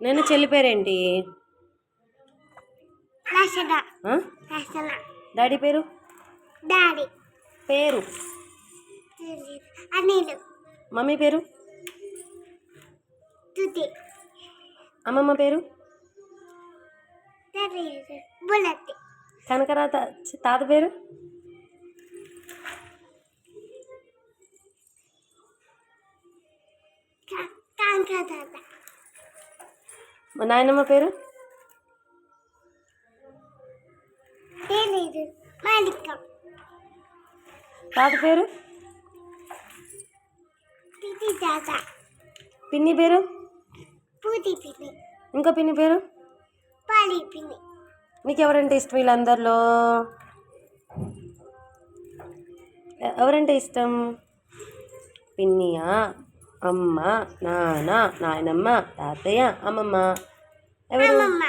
నేను చెల్లి పేరేంటి? డాడీ పేరు? డాడీ పేరు అనిల్. మమ్మీ పేరు? తుది. అమ్మమ్మ పేరు? బుల్లెట్. కనకరా తాత పేరు? కాంకరాత. మా నాయనమ్మ పేరు? తెలీదు. మాలిక. తాత పేరు? తిది తాత. పిన్ని పేరు? పూతి పిన్ని. ఇంకో పిన్ని పేరు? పాలి పిన్ని. నీకు ఎవరంటే ఇష్టం వీళ్ళందరిలో? ఎవరంటే ఇష్టం? పిన్నియా, అమ్మ, నాన్న, నాయనమ్మ, తాతయ్య, అమ్మమ్మ? ఎవరు? అమ్మమ్మ.